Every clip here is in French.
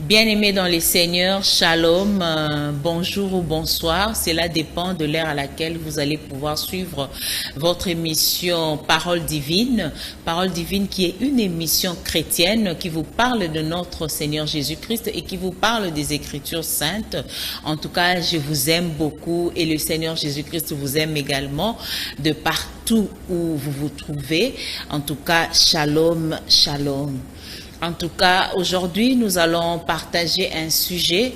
Bien-aimés dans les seigneurs, shalom, bonjour ou bonsoir. Cela dépend de l'heure à laquelle vous allez pouvoir suivre votre émission Parole divine. Parole divine qui est une émission chrétienne qui vous parle de notre Seigneur Jésus-Christ et qui vous parle des Écritures saintes. En tout cas, je vous aime beaucoup et le Seigneur Jésus-Christ vous aime également de partout où vous vous trouvez. En tout cas, shalom, shalom. En tout cas, aujourd'hui, nous allons partager un sujet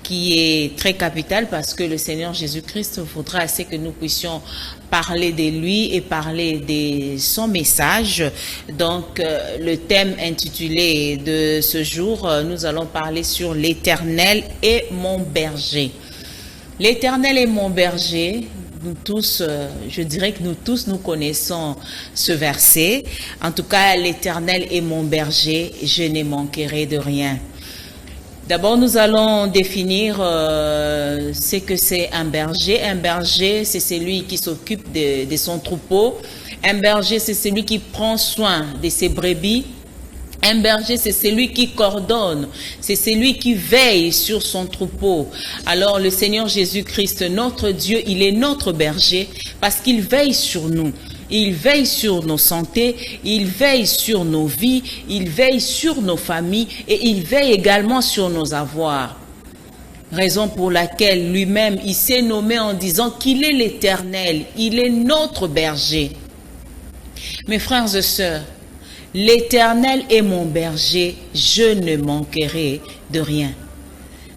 qui est très capital parce que le Seigneur Jésus-Christ voudra assez que nous puissions parler de lui et parler de son message. Donc, le thème intitulé de ce jour, nous allons parler sur l'Éternel est mon berger. L'Éternel est mon berger. Nous tous, je dirais que nous tous, nous connaissons ce verset. En tout cas, l'Éternel est mon berger, je ne manquerai de rien. D'abord, nous allons définir ce que c'est un berger. Un berger, c'est celui qui s'occupe de son troupeau. Un berger, c'est celui qui prend soin de ses brebis. Un berger, c'est celui qui coordonne, c'est celui qui veille sur son troupeau. Alors le Seigneur Jésus-Christ, notre Dieu, il est notre berger parce qu'il veille sur nous. Il veille sur nos santé, il veille sur nos vies, il veille sur nos familles et il veille également sur nos avoirs. Raison pour laquelle lui-même, il s'est nommé en disant qu'il est l'Éternel, il est notre berger. Mes frères et sœurs, l'Éternel est mon berger, je ne manquerai de rien.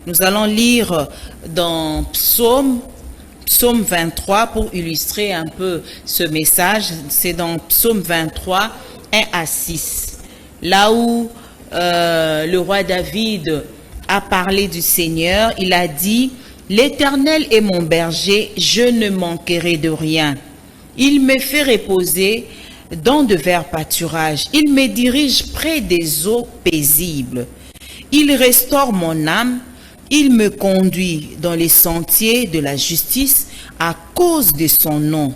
Nous allons lire dans Psaume 23 pour illustrer un peu ce message. C'est dans Psaume 23, 1 à 6. Là où le roi David a parlé du Seigneur, il a dit « L'Éternel est mon berger, je ne manquerai de rien. Il me fait reposer dans de verts pâturages. Il me dirige près des eaux paisibles. Il restaure mon âme. Il me conduit dans les sentiers de la justice à cause de son nom.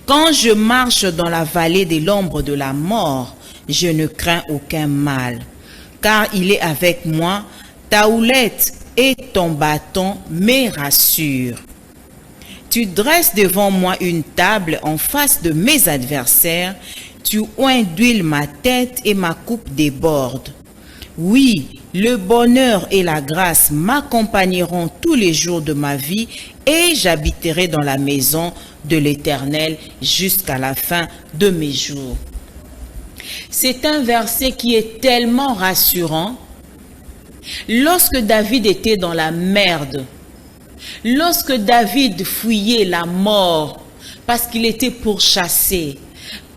Quand je marche dans la vallée de l'ombre de la mort, je ne crains aucun mal, car il est avec moi. Ta houlette et ton bâton me rassurent. Tu dresses devant moi une table en face de mes adversaires. Tu oins d'huile ma tête et ma coupe déborde. Oui, le bonheur et la grâce m'accompagneront tous les jours de ma vie et j'habiterai dans la maison de l'Éternel jusqu'à la fin de mes jours. C'est un verset qui est tellement rassurant. Lorsque David était dans la merde, lorsque David fuyait la mort parce qu'il était pourchassé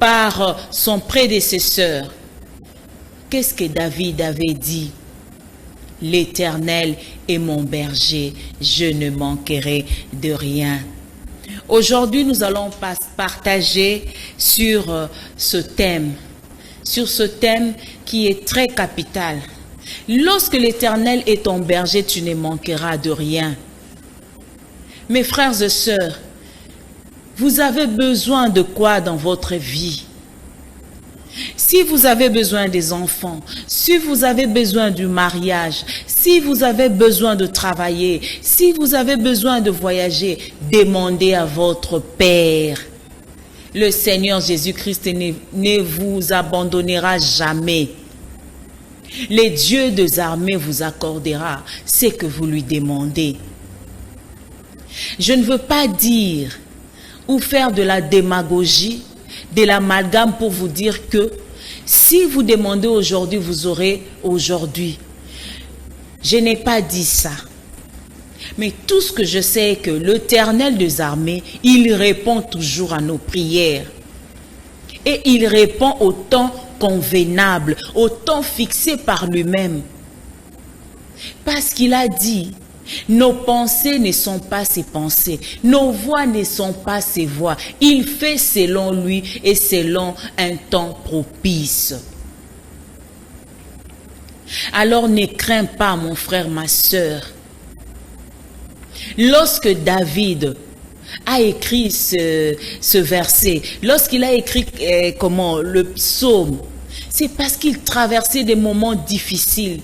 par son prédécesseur, qu'est-ce que David avait dit? L'Éternel est mon berger, je ne manquerai de rien. Aujourd'hui, nous allons partager sur ce thème qui est très capital. Lorsque l'Éternel est ton berger, tu ne manqueras de rien. Mes frères et sœurs, vous avez besoin de quoi dans votre vie? Si vous avez besoin des enfants, si vous avez besoin du mariage, si vous avez besoin de travailler, si vous avez besoin de voyager, demandez à votre Père. Le Seigneur Jésus-Christ ne vous abandonnera jamais. Le Dieu des armées vous accordera ce que vous lui demandez. Je ne veux pas dire ou faire de la démagogie, de l'amalgame pour vous dire que si vous demandez aujourd'hui, vous aurez aujourd'hui. Je n'ai pas dit ça. Mais tout ce que je sais est que l'Éternel des armées, il répond toujours à nos prières. Et il répond au temps convenable, au temps fixé par lui-même. Parce qu'il a dit, nos pensées ne sont pas ses pensées, nos voix ne sont pas ses voix. Il fait selon lui et selon un temps propice. Alors ne crains pas, mon frère, ma sœur. Lorsque David a écrit ce verset, lorsqu'il a écrit le psaume, c'est parce qu'il traversait des moments difficiles.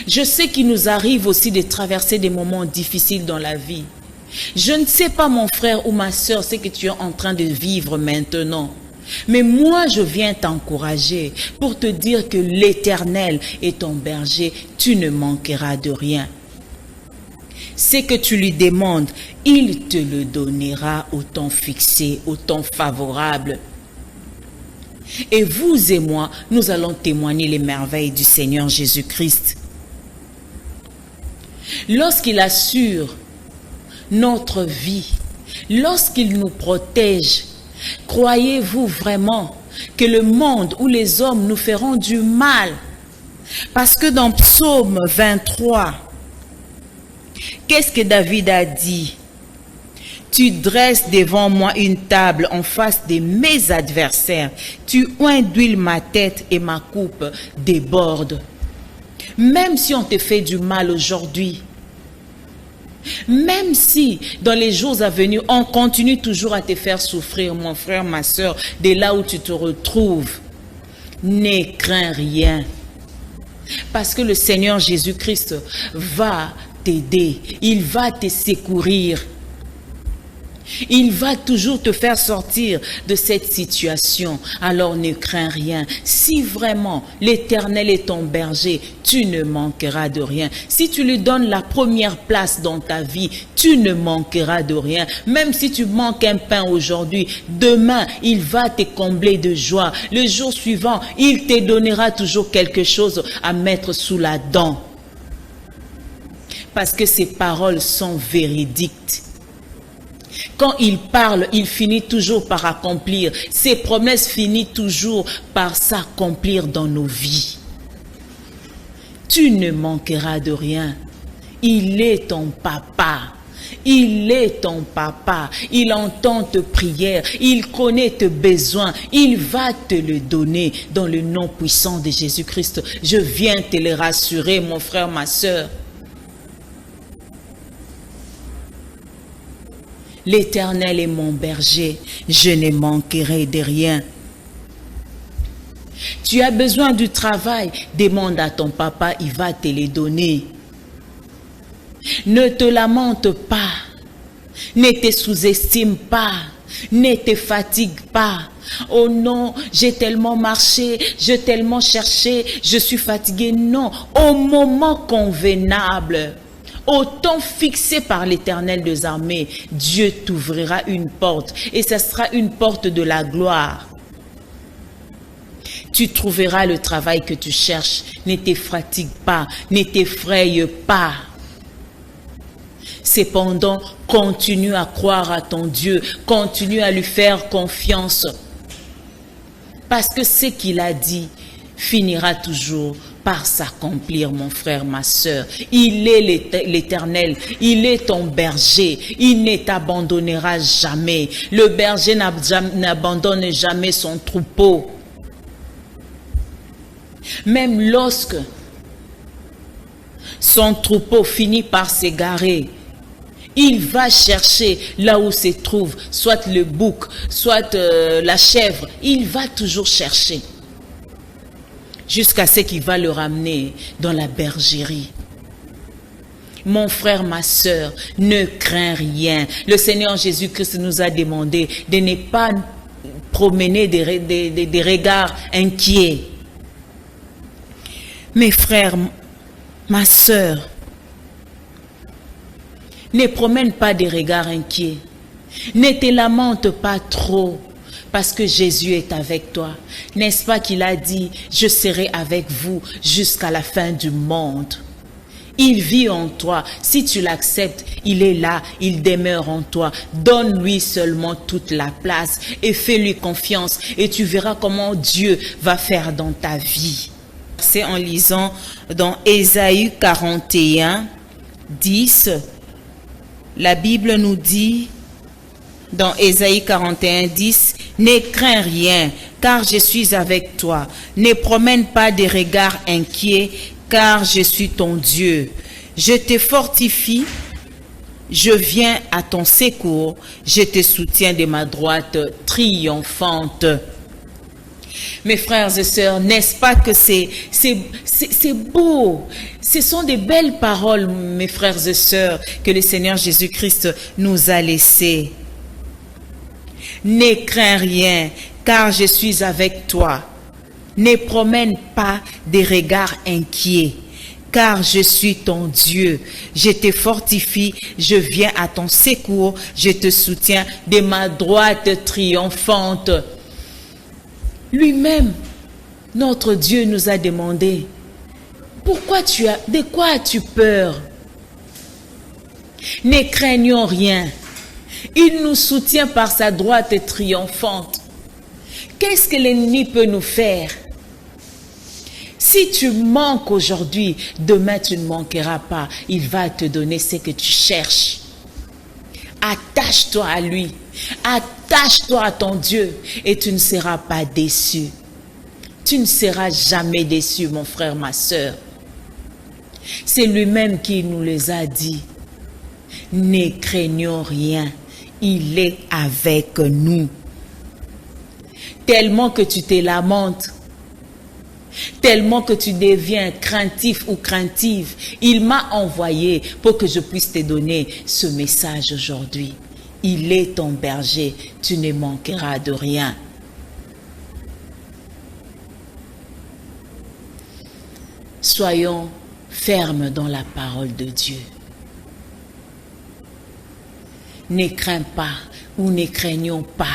Je sais qu'il nous arrive aussi de traverser des moments difficiles dans la vie. Je ne sais pas, mon frère ou ma sœur, ce que tu es en train de vivre maintenant. Mais moi, je viens t'encourager pour te dire que l'Éternel est ton berger. Tu ne manqueras de rien. Ce que tu lui demandes, il te le donnera au temps fixé, au temps favorable. Et vous et moi, nous allons témoigner les merveilles du Seigneur Jésus-Christ. Lorsqu'il assure notre vie, lorsqu'il nous protège, croyez-vous vraiment que le monde ou les hommes nous feront du mal? Parce que dans Psaume 23, qu'est-ce que David a dit? Tu dresses devant moi une table en face de mes adversaires. Tu oins d'huile ma tête et ma coupe déborde. Même si on te fait du mal aujourd'hui, même si dans les jours à venir, on continue toujours à te faire souffrir, mon frère, ma soeur, de là où tu te retrouves, ne crains rien. Parce que le Seigneur Jésus-Christ va t'aider, il va te secourir. Il va toujours te faire sortir de cette situation. Alors ne crains rien. Si vraiment l'Éternel est ton berger, tu ne manqueras de rien. Si tu lui donnes la première place dans ta vie, tu ne manqueras de rien. Même si tu manques un pain aujourd'hui, demain, il va te combler de joie. Le jour suivant, il te donnera toujours quelque chose à mettre sous la dent. Parce que ces paroles sont véridiques. Quand il parle, il finit toujours par accomplir. Ses promesses finissent toujours par s'accomplir dans nos vies. Tu ne manqueras de rien. Il est ton papa. Il est ton papa. Il entend tes prières. Il connaît tes besoins. Il va te le donner dans le nom puissant de Jésus-Christ. Je viens te le rassurer, mon frère, ma sœur. L'Éternel est mon berger, je ne manquerai de rien. Tu as besoin du travail, demande à ton papa, il va te le donner. Ne te lamente pas, ne te sous-estime pas, ne te fatigue pas. Oh non, j'ai tellement marché, j'ai tellement cherché, je suis fatigué. Non, au moment convenable, au temps fixé par l'Éternel des armées, Dieu t'ouvrira une porte et ce sera une porte de la gloire. Tu trouveras le travail que tu cherches. Ne te fatigue pas, ne t'effraie pas. Cependant, continue à croire à ton Dieu, continue à lui faire confiance. Parce que ce qu'il a dit finira toujours par s'accomplir, mon frère, ma sœur. Il est l'Éternel, il est ton berger, il ne t'abandonnera jamais. Le berger n'abandonne jamais son troupeau. Même lorsque son troupeau finit par s'égarer, il va chercher là où se trouve, soit le bouc, soit la chèvre, il va toujours chercher. Jusqu'à ce qu'il va le ramener dans la bergerie. Mon frère, ma sœur, ne crains rien. Le Seigneur Jésus-Christ nous a demandé de ne pas promener des regards inquiets. Mes frères, ma sœur, ne promène pas des regards inquiets. Ne te lamente pas trop. Parce que Jésus est avec toi. N'est-ce pas qu'il a dit, je serai avec vous jusqu'à la fin du monde. Il vit en toi. Si tu l'acceptes, il est là, il demeure en toi. Donne-lui seulement toute la place et fais-lui confiance. Et tu verras comment Dieu va faire dans ta vie. C'est en lisant dans Ésaïe 41, 10, la Bible nous dit, dans Ésaïe 41, 10, « Ne crains rien, car je suis avec toi. Ne promène pas des regards inquiets, car je suis ton Dieu. Je te fortifie, je viens à ton secours, je te soutiens de ma droite triomphante. » Mes frères et sœurs, n'est-ce pas que c'est beau? Ce sont des belles paroles, mes frères et sœurs, que le Seigneur Jésus-Christ nous a laissées. Ne crains rien, car je suis avec toi. Ne promène pas des regards inquiets, car je suis ton Dieu. Je te fortifie, je viens à ton secours, je te soutiens de ma droite triomphante. Lui-même, notre Dieu nous a demandé, de quoi as-tu peur? Ne craignons rien. Il nous soutient par sa droite triomphante. Qu'est-ce que l'ennemi peut nous faire? Si tu manques aujourd'hui, demain tu ne manqueras pas. Il va te donner ce que tu cherches. Attache-toi à lui. Attache-toi à ton Dieu et tu ne seras pas déçu. Tu ne seras jamais déçu, mon frère, ma sœur. C'est lui-même qui nous les a dit. Ne craignons rien. Il est avec nous. Tellement que tu te lamentes, tellement que tu deviens craintif ou craintive, il m'a envoyé pour que je puisse te donner ce message aujourd'hui. Il est ton berger, tu ne manqueras de rien. Soyons fermes dans la parole de Dieu. Ne crains pas ou ne craignons pas.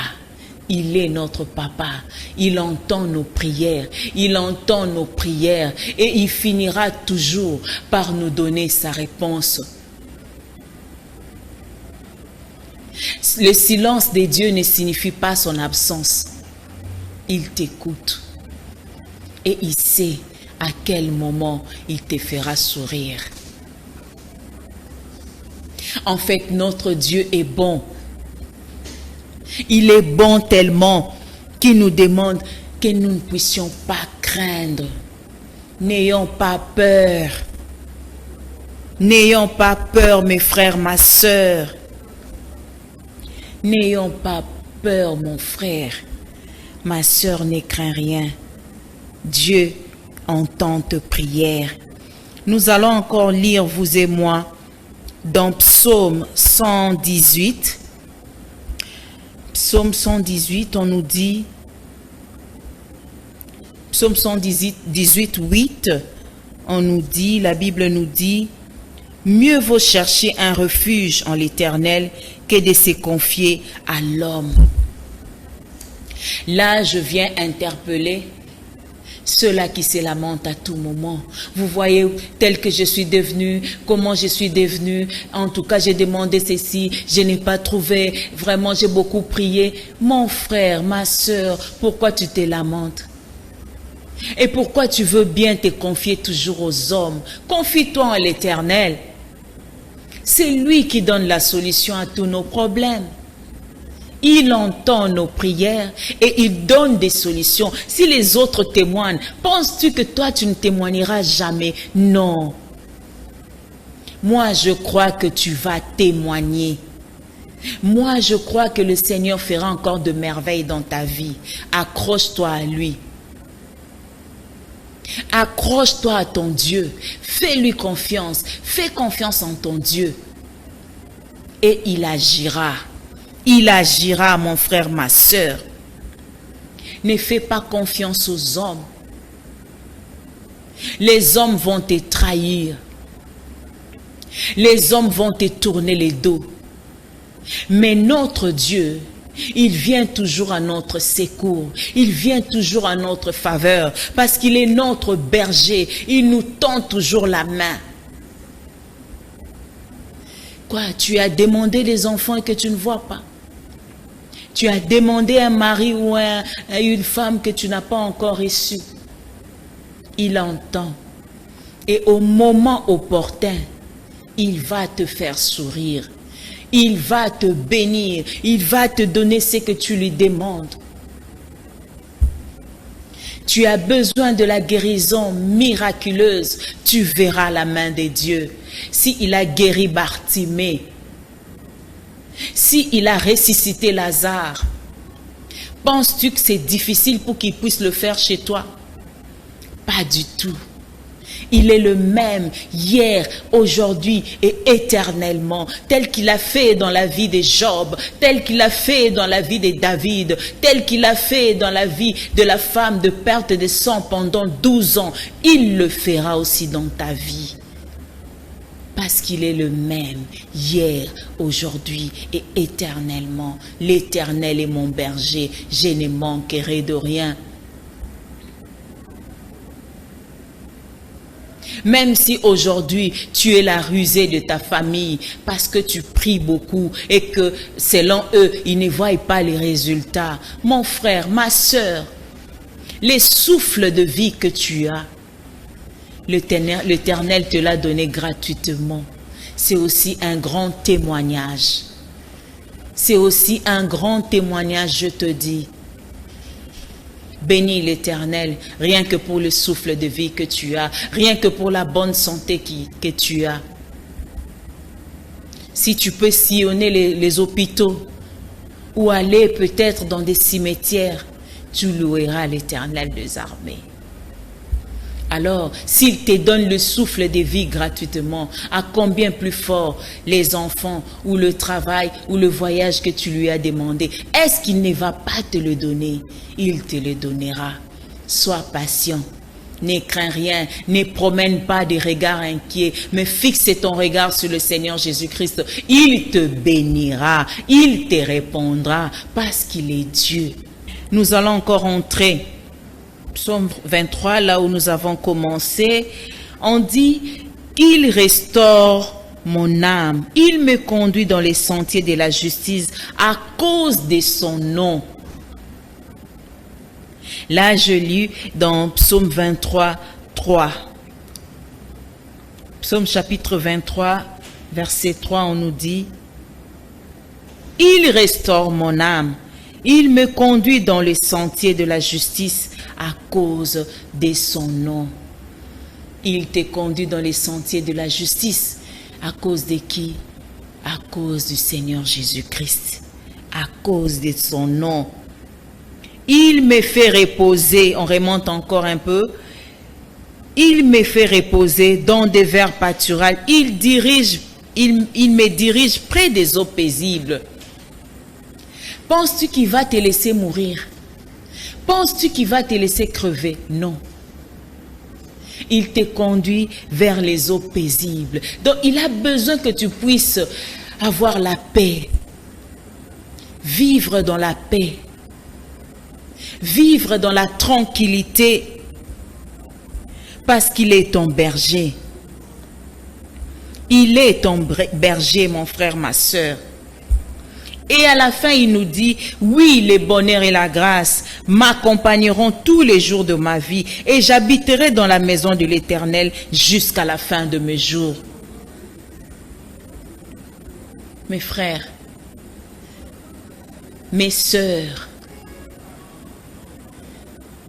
Il est notre papa. Il entend nos prières. Il entend nos prières. Et il finira toujours par nous donner sa réponse. Le silence de Dieu ne signifie pas son absence. Il t'écoute. Et il sait à quel moment il te fera sourire. En fait, notre Dieu est bon. Il est bon tellement qu'il nous demande que nous ne puissions pas craindre. N'ayons pas peur. N'ayons pas peur, mes frères, ma sœur. N'ayons pas peur, mon frère. Ma sœur, ne crains rien. Dieu entend tes prières. Nous allons encore lire, vous et moi, dans Psaume 118. Psaume 118, on nous dit, Psaume 118, 8, on nous dit, la Bible nous dit, « Mieux vaut chercher un refuge en l'Éternel que de se confier à l'homme. » Là, je viens interpeller ceux-là qui se lamentent à tout moment. Vous voyez tel que je suis devenue, comment je suis devenue. En tout cas, j'ai demandé ceci, je n'ai pas trouvé. Vraiment, j'ai beaucoup prié. Mon frère, ma sœur, pourquoi tu te lamentes? Et pourquoi tu veux bien te confier toujours aux hommes? Confie-toi en l'Éternel. C'est lui qui donne la solution à tous nos problèmes. Il entend nos prières et il donne des solutions. Si les autres témoignent, penses-tu que toi, tu ne témoigneras jamais? Non. Moi, je crois que tu vas témoigner. Moi, je crois que le Seigneur fera encore de merveilles dans ta vie. Accroche-toi à lui. Accroche-toi à ton Dieu. Fais-lui confiance. Fais confiance en ton Dieu. Et il agira. Il agira, mon frère, ma sœur. Ne fais pas confiance aux hommes. Les hommes vont te trahir. Les hommes vont te tourner les dos. Mais notre Dieu, il vient toujours à notre secours. Il vient toujours à notre faveur. Parce qu'il est notre berger. Il nous tend toujours la main. Quoi, tu as demandé des enfants et que tu ne vois pas? Tu as demandé un mari ou une femme que tu n'as pas encore reçu. Il entend. Et au moment opportun, il va te faire sourire. Il va te bénir. Il va te donner ce que tu lui demandes. Tu as besoin de la guérison miraculeuse. Tu verras la main de Dieu. S'il a guéri Bartimée, s'il a ressuscité Lazare, Penses-tu que c'est difficile pour qu'il puisse le faire chez toi? Pas du tout. Il est le même hier, aujourd'hui et éternellement, tel qu'il a fait dans la vie de Job, tel qu'il a fait dans la vie de David, tel qu'il a fait dans la vie de la femme de perte de sang pendant 12 ans. Il le fera aussi dans ta vie. Parce qu'il est le même hier, aujourd'hui et éternellement. L'Éternel est mon berger, je ne manquerai de rien. Même si aujourd'hui tu es la rusée de ta famille parce que tu pries beaucoup et que selon eux, ils ne voient pas les résultats. Mon frère, ma sœur, les souffles de vie que tu as, l'Éternel te l'a donné gratuitement. C'est aussi un grand témoignage. C'est aussi un grand témoignage, je te dis. Bénis l'Éternel, rien que pour le souffle de vie que tu as, rien que pour la bonne santé que tu as. Si tu peux sillonner les hôpitaux ou aller peut-être dans des cimetières, tu loueras l'Éternel des armées. Alors, s'il te donne le souffle de vie gratuitement, à combien plus fort les enfants ou le travail ou le voyage que tu lui as demandé, est-ce qu'il ne va pas te le donner? Il te le donnera. Sois patient. Ne crains rien, ne promène pas des regards inquiets, mais fixe ton regard sur le Seigneur Jésus-Christ. Il te bénira, il te répondra, parce qu'il est Dieu. Nous allons encore entrer. Psaume 23, là où nous avons commencé, on dit « Il restaure mon âme, il me conduit dans les sentiers de la justice à cause de son nom. » Là, je lis dans Psaume 23, 3. Psaume chapitre 23, verset 3, on nous dit « Il restaure mon âme, il me conduit dans les sentiers de la justice à cause de son nom. » Il te conduit dans les sentiers de la justice. À cause de qui? À cause du Seigneur Jésus-Christ. À cause de son nom. Il me fait reposer, on remonte encore un peu. Il me fait reposer dans des verts pâturages. Il me dirige près des eaux paisibles. Penses-tu qu'il va te laisser mourir? Penses-tu qu'il va te laisser crever? Non. Il te conduit vers les eaux paisibles. Donc, il a besoin que tu puisses avoir la paix. Vivre dans la paix. Vivre dans la tranquillité. Parce qu'il est ton berger. Il est ton berger, mon frère, ma sœur. Et à la fin, il nous dit, oui, le bonheur et la grâce m'accompagneront tous les jours de ma vie et j'habiterai dans la maison de l'Éternel jusqu'à la fin de mes jours. Mes frères, mes sœurs,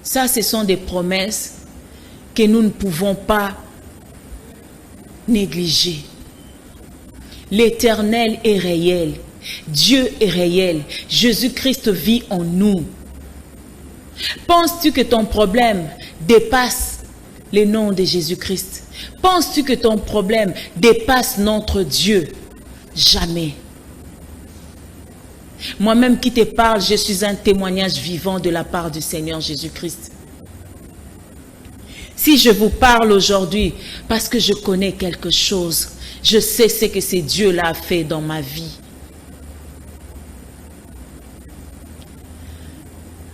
ça, ce sont des promesses que nous ne pouvons pas négliger. L'Éternel est réel. Dieu est réel. Jésus-Christ vit en nous. Penses-tu que ton problème dépasse le nom de Jésus-Christ? Penses-tu que ton problème dépasse notre Dieu? Jamais. Moi-même qui te parle, je suis un témoignage vivant de la part du Seigneur Jésus-Christ. Si je vous parle aujourd'hui, parce que je connais quelque chose, je sais ce que ce Dieu-là a fait dans ma vie.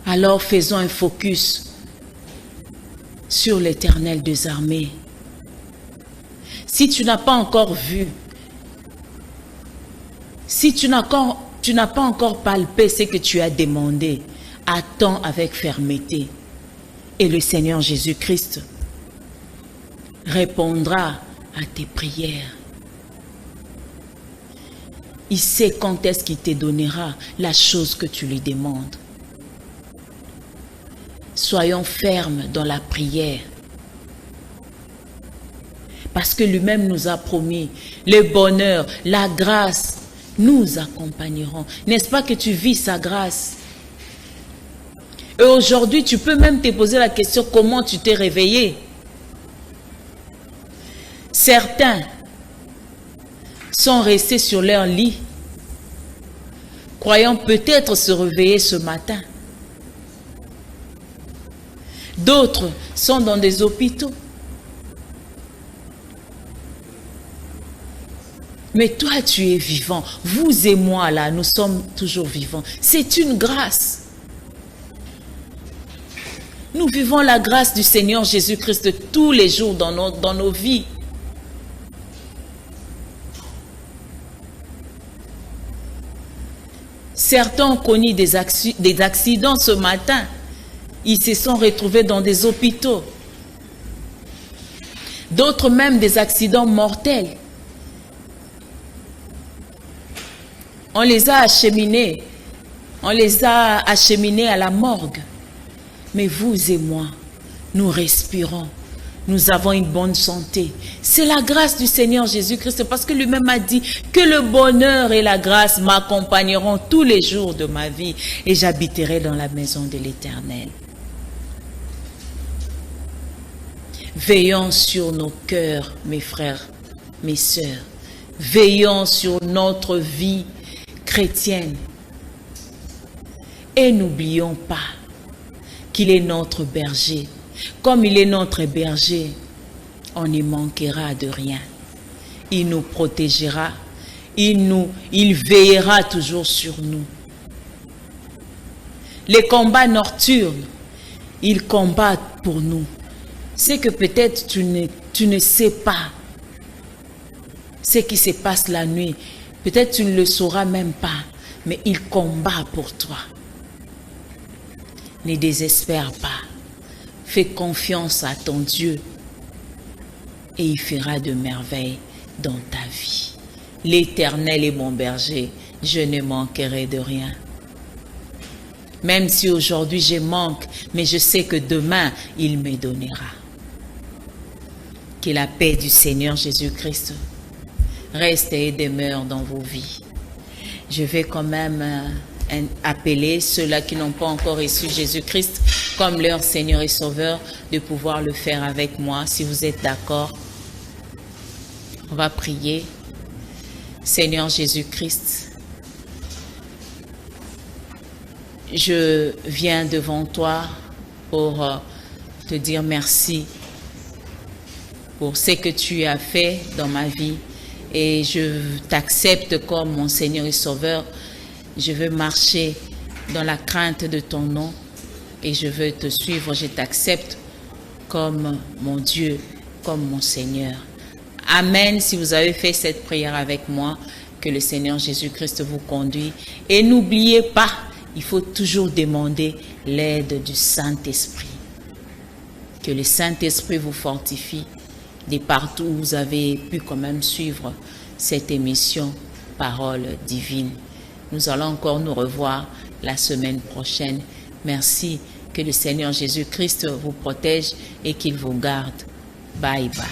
Alors faisons un focus sur l'Éternel des armées. Si tu n'as pas encore vu, si tu n'as pas encore palpé ce que tu as demandé, attends avec fermeté. Et le Seigneur Jésus-Christ répondra à tes prières. Il sait quand est-ce qu'il te donnera la chose que tu lui demandes. Soyons fermes dans la prière. Parce que lui-même nous a promis le bonheur, la grâce nous accompagneront. N'est-ce pas que tu vis sa grâce? Et aujourd'hui, tu peux même te poser la question, comment tu t'es réveillé? Certains sont restés sur leur lit, croyant peut-être se réveiller ce matin. D'autres sont dans des hôpitaux. Mais toi, tu es vivant. Vous et moi, là, nous sommes toujours vivants. C'est une grâce. Nous vivons la grâce du Seigneur Jésus-Christ tous les jours dans nos vies. Certains ont connu des accidents ce matin. Ils se sont retrouvés dans des hôpitaux. D'autres même des accidents mortels. On les a acheminés. On les a acheminés à la morgue. Mais vous et moi, nous respirons. Nous avons une bonne santé. C'est la grâce du Seigneur Jésus-Christ parce que lui-même a dit que le bonheur et la grâce m'accompagneront tous les jours de ma vie et j'habiterai dans la maison de l'Éternel. Veillons sur nos cœurs, mes frères, mes sœurs. Veillons sur notre vie chrétienne. Et n'oublions pas qu'il est notre berger. Comme il est notre berger, on ne manquera de rien. Il nous protégera. Il veillera toujours sur nous. Les combats nocturnes, ils combattent pour nous. C'est que peut-être tu ne sais pas ce qui se passe la nuit. Peut-être tu ne le sauras même pas, mais il combat pour toi. Ne désespère pas. Fais confiance à ton Dieu et il fera de merveilles dans ta vie. L'Éternel est mon berger, je ne manquerai de rien. Même si aujourd'hui je manque, mais je sais que demain, il me donnera. Que la paix du Seigneur Jésus-Christ reste et demeure dans vos vies. Je vais quand même appeler ceux-là qui n'ont pas encore reçu Jésus-Christ comme leur Seigneur et Sauveur de pouvoir le faire avec moi. Si vous êtes d'accord, on va prier. Seigneur Jésus-Christ, je viens devant toi pour te dire merci pour ce que tu as fait dans ma vie et je t'accepte comme mon Seigneur et Sauveur. Je veux marcher dans la crainte de ton nom et je veux te suivre. Je t'accepte comme mon Dieu, comme mon Seigneur. Amen. Si vous avez fait cette prière avec moi, que le Seigneur Jésus-Christ vous conduise. Et n'oubliez pas, il faut toujours demander l'aide du Saint-Esprit. Que le Saint-Esprit vous fortifie de partout où vous avez pu quand même suivre cette émission Parole divine. Nous allons encore nous revoir la semaine prochaine. Merci. Que le Seigneur Jésus-Christ vous protège et qu'il vous garde. Bye bye.